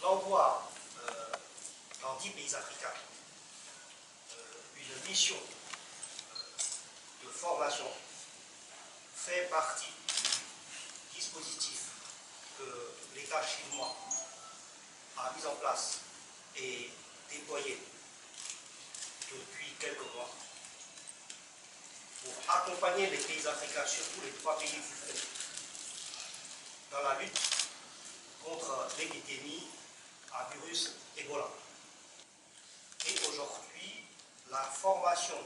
l'envoie dans 10 pays africains une mission de formation fait partie du dispositif que l'État chinois a mis en place et déployé depuis quelques mois pour accompagner les pays africains, surtout les 3 pays du Sud, dans la lutte contre l'épidémie à virus Ebola. Et aujourd'hui, la formation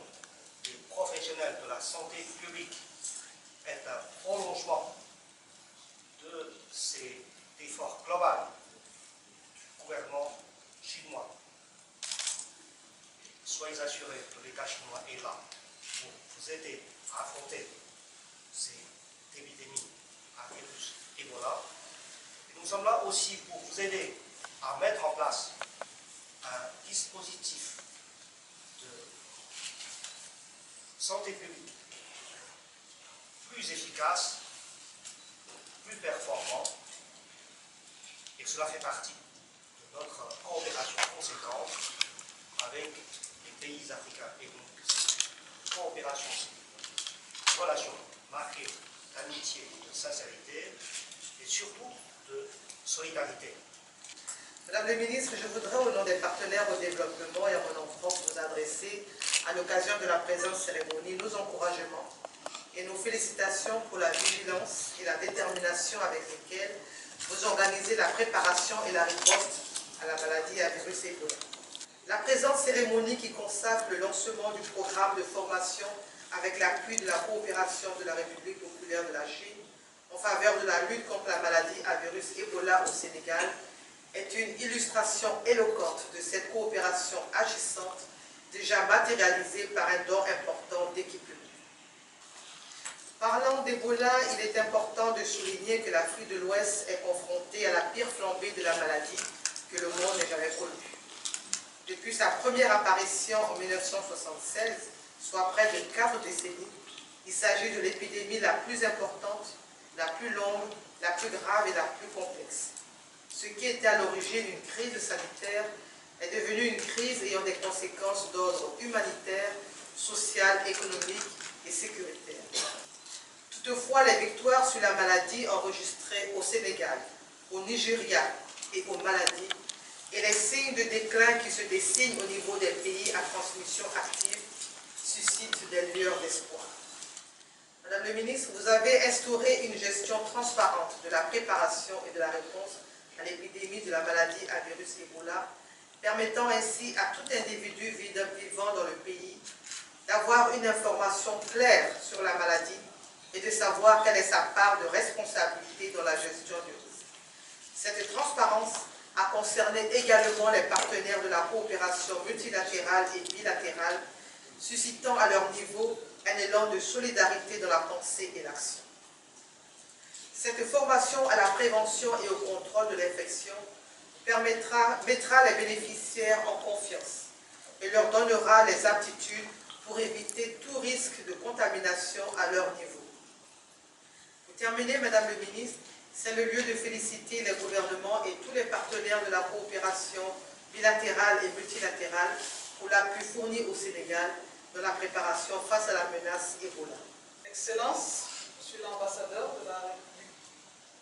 des professionnels de la santé publique est un prolongement de cet effort global du gouvernement chinois. Soyez assurés que l'État chinois est là pour vous aider à affronter cette épidémie à virus Ebola. Et nous sommes là aussi pour vous aider à mettre en place un dispositif de santé publique plus efficace, plus performant, et cela fait partie de notre coopération conséquente avec les pays africains. Et donc, cette coopération, c'est une relation marquée d'amitié, de sincérité et surtout de solidarité. Madame la ministre, je voudrais au nom des partenaires au développement et en mon nom propre vous adresser, à l'occasion de la présente cérémonie, nos encouragements et nos félicitations pour la vigilance et la détermination avec lesquelles vous organisez la préparation et la riposte à la maladie à virus Ebola. La présente cérémonie qui consacre le lancement du programme de formation avec l'appui de la coopération de la République populaire de la Chine en faveur de la lutte contre la maladie à virus Ebola au Sénégal est une illustration éloquente de cette coopération agissante déjà matérialisée par un don important d'équipement. Parlant d'Ebola, il est important de souligner que l'Afrique de l'Ouest est confrontée à la pire flambée de la maladie que le monde n'ait jamais connue. Depuis sa première apparition en 1976, soit près de 4 décennies, il s'agit de l'épidémie la plus importante, la plus longue, la plus grave et la plus complexe. Ce qui était à l'origine d'une crise sanitaire est devenu une crise ayant des conséquences d'ordre humanitaire, social, économique et sécuritaire. Toutefois, les victoires sur la maladie enregistrées au Sénégal, au Nigeria et au Mali et les signes de déclin qui se dessinent au niveau des pays à transmission active suscitent des lueurs d'espoir. Madame le ministre, vous avez instauré une gestion transparente de la préparation et de la réponse à l'épidémie de la maladie à virus Ebola, permettant ainsi à tout individu vivant dans le pays d'avoir une information claire sur la maladie et de savoir quelle est sa part de responsabilité dans la gestion du risque. Cette transparence a concerné également les partenaires de la coopération multilatérale et bilatérale, suscitant à leur niveau un élan de solidarité dans la pensée et l'action. Cette formation à la prévention et au contrôle de l'infection mettra les bénéficiaires en confiance et leur donnera les aptitudes pour éviter tout risque de contamination à leur niveau. Pour terminer, Madame le ministre, c'est le lieu de féliciter les gouvernements et tous les partenaires de la coopération bilatérale et multilatérale pour l'appui fourni au Sénégal dans la préparation face à la menace Ebola. Excellence, Monsieur l'ambassadeur de la République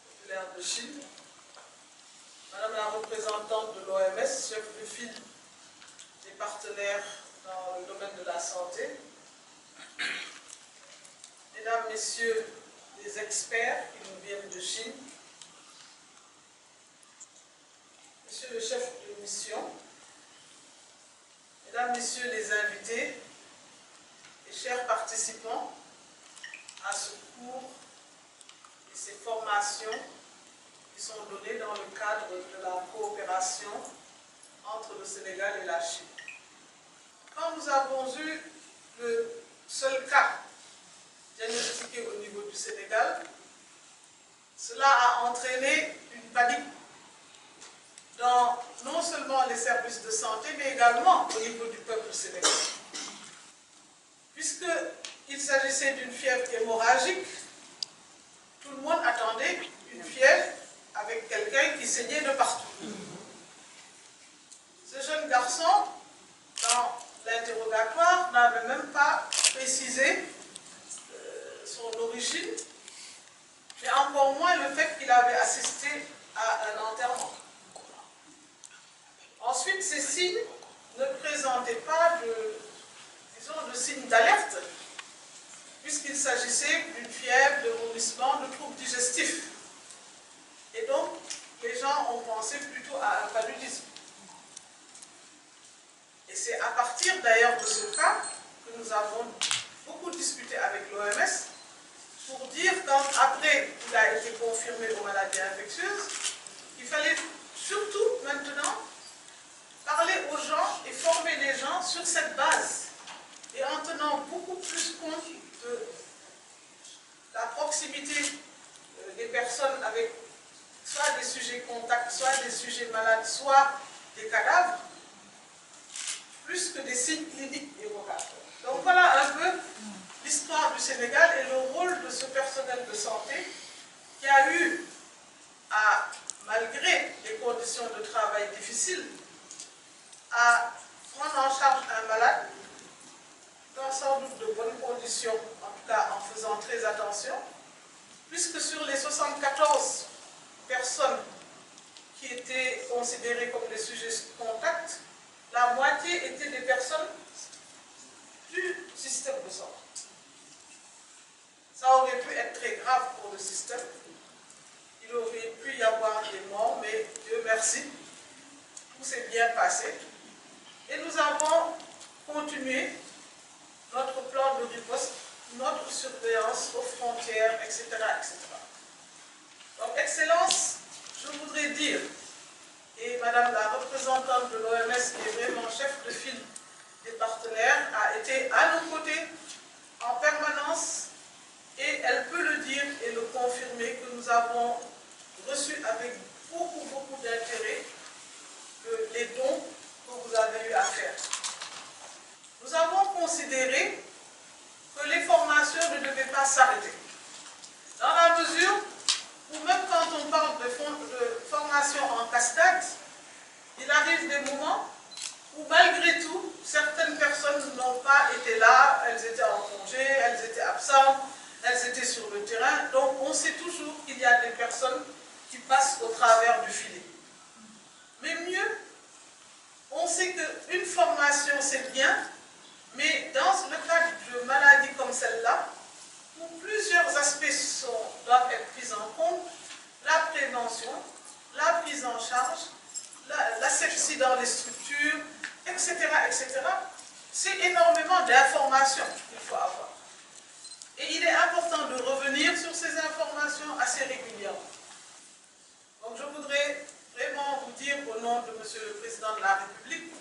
populaire de Chine, Madame la représentante de l'OMS, chef de file des partenaires dans le domaine de la santé, Mesdames, Messieurs les experts qui nous viennent de Chine, Monsieur le chef de mission, Mesdames, Messieurs les invités et chers participants à ce cours et ces formations qui sont données dans le cadre de la coopération entre le Sénégal et la Chine. Quand nous avons eu le seul cas diagnostiqué au niveau du Sénégal, cela a entraîné une panique dans non seulement les services de santé, mais également au niveau du peuple sénégalais. Puisqu'il s'agissait d'une fièvre hémorragique, tout le monde attendait une fièvre avec quelqu'un qui saignait de partout. Ce jeune garçon, dans l'interrogatoire, n'avait même pas précisé son origine, mais encore moins le fait qu'il avait assisté à un enterrement. Ensuite, ces signes ne présentaient pas de signes d'alerte, puisqu'il s'agissait d'une fièvre, de vomissement, de troubles digestifs. Et donc, les gens ont pensé plutôt à un paludisme. Et c'est à partir d'ailleurs de ce cas que nous avons beaucoup discuté avec l'OMS pour dire qu'après il a été confirmé aux maladies infectieuses, il fallait surtout maintenant parler aux gens et former les gens sur cette base et en tenant beaucoup plus compte de la proximité des personnes avec soit des sujets contacts, soit des sujets malades, soit des cadavres, plus que des signes cliniques évocateurs. Donc voilà un peu l'histoire du Sénégal et le rôle de ce personnel de santé qui a eu à, malgré les conditions de travail difficiles, à prendre en charge un malade dans sans doute de bonnes conditions, en tout cas en faisant très attention, puisque sur les 74 personnes qui étaient considérées comme des sujets contacts, la moitié étaient des personnes du système de santé. Ça aurait pu être très grave pour le système. Il aurait pu y avoir des morts, mais Dieu merci, tout s'est bien passé. Et nous avons continué notre plan de riposte, notre surveillance aux frontières, etc., etc. Donc, Excellence, je voudrais dire, et Madame la représentante de l'OMS, qui est vraiment chef de file des partenaires, a été à nos côtés en permanence, et elle peut le dire et le confirmer que nous avons reçu avec beaucoup d'intérêt les dons que vous avez eu à faire. Nous avons considéré que les formations ne devaient pas s'arrêter. Dans la mesure où même quand on parle de formation en cascade, il arrive des moments où malgré tout, certaines personnes n'ont pas été là, elles étaient en congé, elles étaient absentes, elles étaient sur le terrain. Donc on sait toujours qu'il y a des personnes qui passent au travers du filet. Mais mieux, on sait qu'une formation c'est bien, mais dans le cadre de maladies comme celle-là, où plusieurs aspects doivent être pris en compte, la prévention, la prise en charge, l'asepsie dans les structures, etc., etc., c'est énormément d'informations qu'il faut avoir. Et il est important de revenir sur ces informations assez régulièrement. Donc je voudrais vraiment vous dire au nom de Monsieur le Président de la République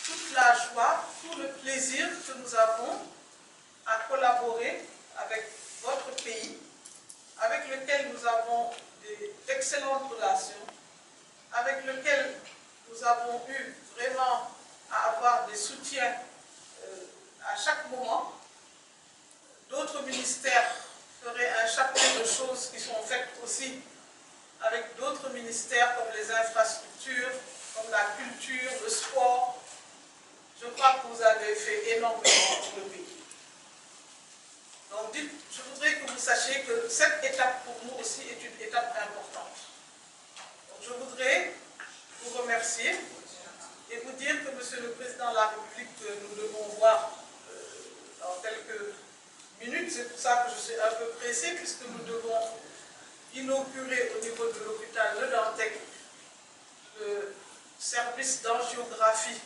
toute la joie, tout le plaisir que nous avons à collaborer avec votre pays, avec lequel nous avons d'excellentes relations, avec lequel nous avons eu vraiment à avoir des soutiens à chaque moment. D'autres ministères feraient un chapelet de choses qui sont faites aussi avec d'autres ministères comme les infrastructures, comme la culture, le sport. Je crois que vous avez fait énormément pour le pays. Donc, je voudrais que vous sachiez que cette étape pour nous aussi est une étape importante. Donc, je voudrais vous remercier et vous dire que Monsieur le Président de la République, nous devons voir dans quelques minutes, c'est pour ça que je suis un peu pressée, puisque nous devons inaugurer au niveau de l'hôpital Le Dantec le service d'angiographie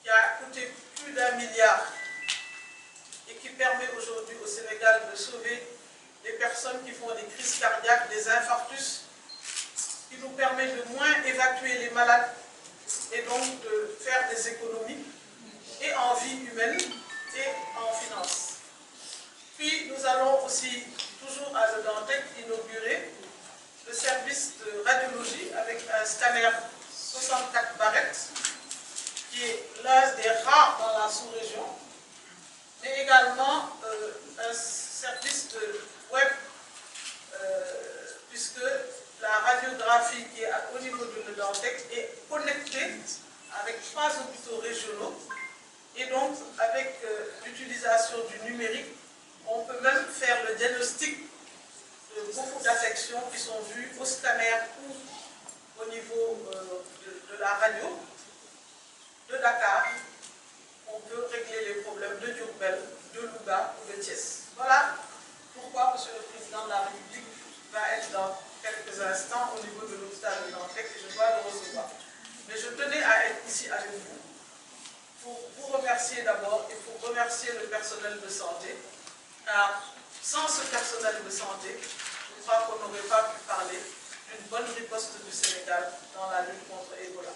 qui a coûté plus d'1 milliard et qui permet aujourd'hui au Sénégal de sauver les personnes qui font des crises cardiaques, des infarctus, qui nous permet de moins évacuer les malades et donc de faire des économies et en vie humaine et en finance. Puis nous allons aussi, toujours à Le Dantec, inaugurer le service de radiologie avec un scanner 64 barrettes, qui est l'un des rares dans la sous-région, mais également un service de web, puisque la radiographie qui est au niveau de Le Dantec est connectée Donc, avec l'utilisation du numérique, on peut même faire le diagnostic de beaucoup d'affections qui sont vues au scanner ou au niveau de la radio de Dakar. On peut régler les problèmes de Diourbel, de Louga ou de Thiès. Voilà pourquoi M. le Président de la République va être dans quelques instants au niveau de l'hôpital de Dantec et je dois le recevoir. Mais je tenais à être ici avec vous pour vous remercier d'abord et pour remercier le personnel de santé, car sans ce personnel de santé, je crois qu'on n'aurait pas pu parler d'une bonne riposte du Sénégal dans la lutte contre Ebola.